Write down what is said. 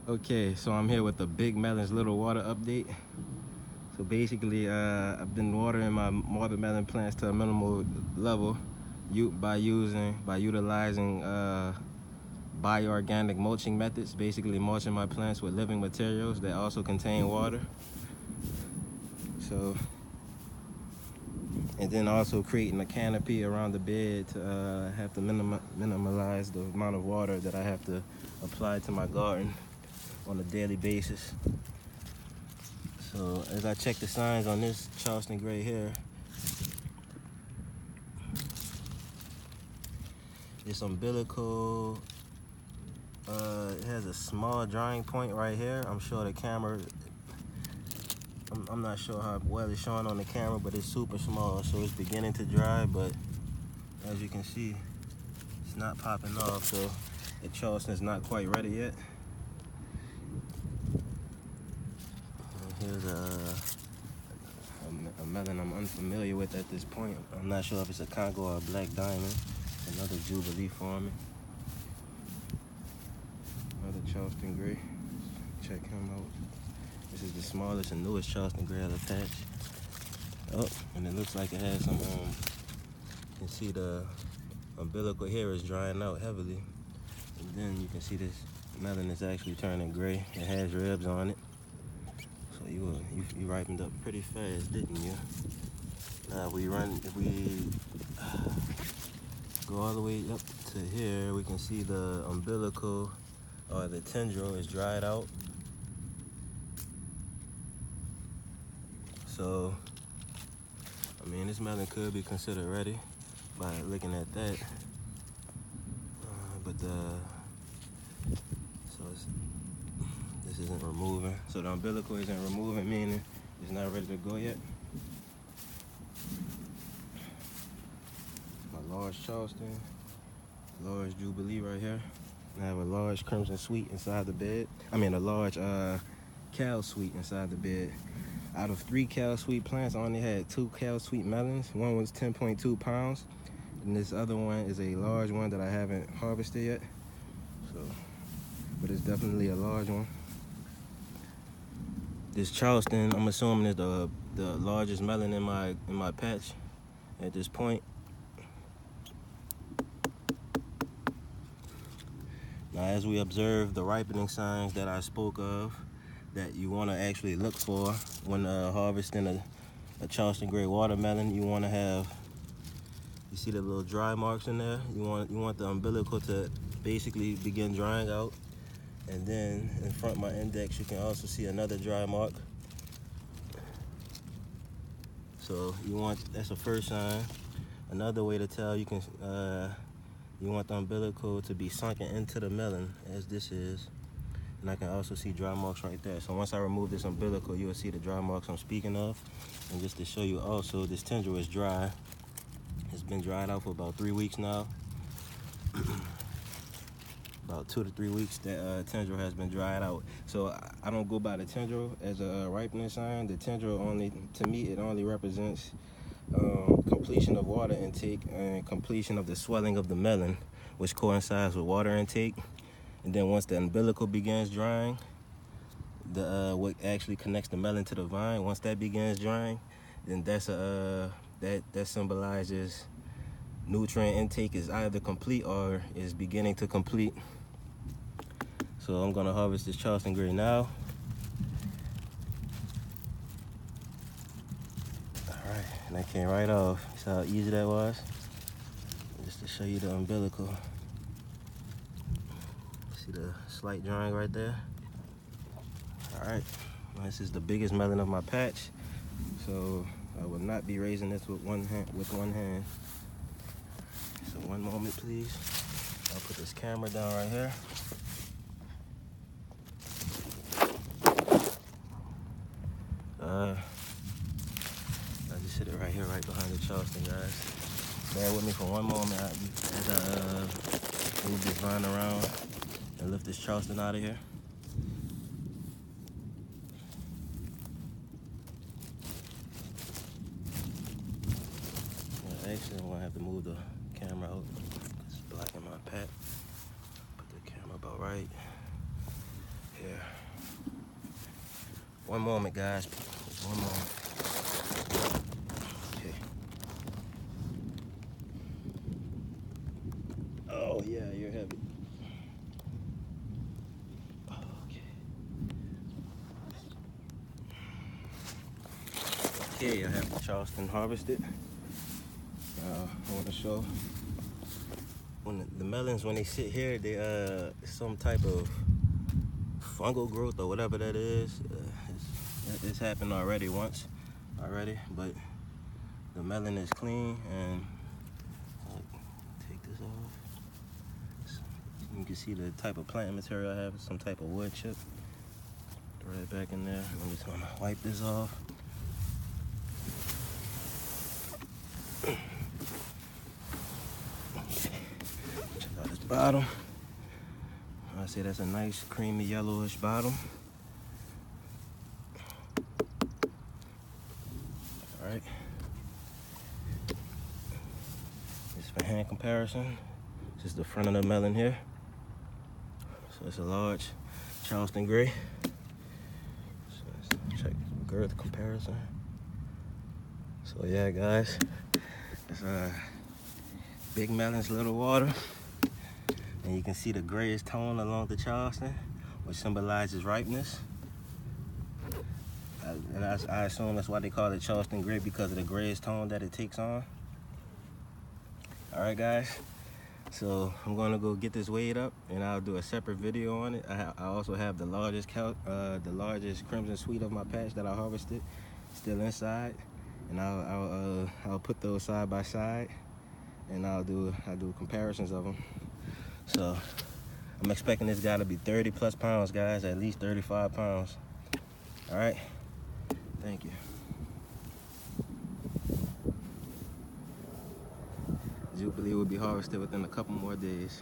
Okay, so I'm here with the Big Melons Little Water update. So basically, I've been watering my watermelon plants to a minimal level by utilizing bioorganic mulching methods. Basically, mulching my plants with living materials that also contain water. So, and then also creating a canopy around the bed to have to minimize the amount of water that I have to apply to my garden on a daily basis. So as I check the signs on this Charleston Grey here, it's umbilical. It has a small drying point right here. I'm sure the camera, I'm not sure how well it's showing on the camera, but it's super small, so it's beginning to dry, but as you can see, it's not popping off, so the Charleston's not quite ready yet. Here's a melon I'm unfamiliar with at this point. I'm not sure if it's a Congo or a black diamond. Another Jubilee forming. Another Charleston Grey. Check him out. This is the smallest and newest Charleston Grey I've attached. Oh, and it looks like it has some, you can see the umbilical here is drying out heavily. And then you can see this melon is actually turning gray. It has ribs on it. So you ripened up pretty fast, didn't you? If we go all the way up to here, we can see the umbilical or the tendril is dried out. So, I mean, this melon could be considered ready by looking at that. This isn't removing. So the umbilical isn't removing, meaning it's not ready to go yet. My large Charleston, large Jubilee right here. I have a large Crimson Sweet inside the bed. I mean a large Cal Sweet inside the bed. Out of 3 Cal Sweet plants, I only had 2 Cal Sweet melons. One was 10.2 pounds, and this other one is a large one that I haven't harvested yet. So, but it's definitely a large one. This Charleston, I'm assuming, is the largest melon in my patch at this point. Now, as we observe the ripening signs that I spoke of, that you want to actually look for when harvesting a Charleston Grey watermelon, you want to have, you see the little dry marks in there? You want the umbilical to basically begin drying out. And then in front of my index, you can also see another dry mark. So that's the first sign. Another way to tell, you want the umbilical to be sunken into the melon, as this is. And I can also see dry marks right there. So once I remove this umbilical, you will see the dry marks I'm speaking of. And just to show you also, this tendril is dry. It's been dried out for about 3 weeks now. About 2 to 3 weeks that tendril has been dried out. So I don't go by the tendril as a ripening sign. The tendril only, to me, it only represents completion of water intake and completion of the swelling of the melon, which coincides with water intake. And then once the umbilical begins drying, what actually connects the melon to the vine, once that begins drying, then that symbolizes nutrient intake is either complete or is beginning to complete. So I'm gonna harvest this Charleston Grey now. All right, and that came right off. See how easy that was? Just to show you the umbilical. See the slight drying right there? All right, this is the biggest melon of my patch. So I will not be raising this with one hand. So one moment, please. I'll put this camera down right here. I just sit it right here, right behind the Charleston, guys. Bear with me for one moment as I move this vine around and lift this Charleston out of here. Yeah, actually, I'm gonna have to move the camera out. It's blocking my path. Put the camera about right here. One moment, guys. One moment. Okay. Oh yeah, you're heavy. Okay, I have the Charleston harvested. I want to show when the melons, when they sit here, they some type of fungal growth or whatever that is. It's happened already once, but the melon is clean, and take this off. So you can see the type of plant material I have, some type of wood chip. Throw that back in there. I'm just gonna wipe this off. Check out this bottom. I say that's a nice creamy yellowish bottom. All right. Just for hand comparison, just the front of the melon here. So it's a large Charleston Grey. So let's check girth comparison. So yeah, guys, it's big melons, little water. And you can see the grayish tone along the Charleston, which symbolizes ripeness. And I assume that's why they call it Charleston Grey, because of the grayish tone that it takes on. All right, guys. So I'm gonna go get this weighed up, and I'll do a separate video on it. I also have the largest crimson sweet of my patch that I harvested still inside, and I'll put those side by side, and I'll do comparisons of them. So I'm expecting this guy to be 30 plus pounds, guys, at least 35 pounds. All right, thank you. Jubilee will be harvested within a couple more days.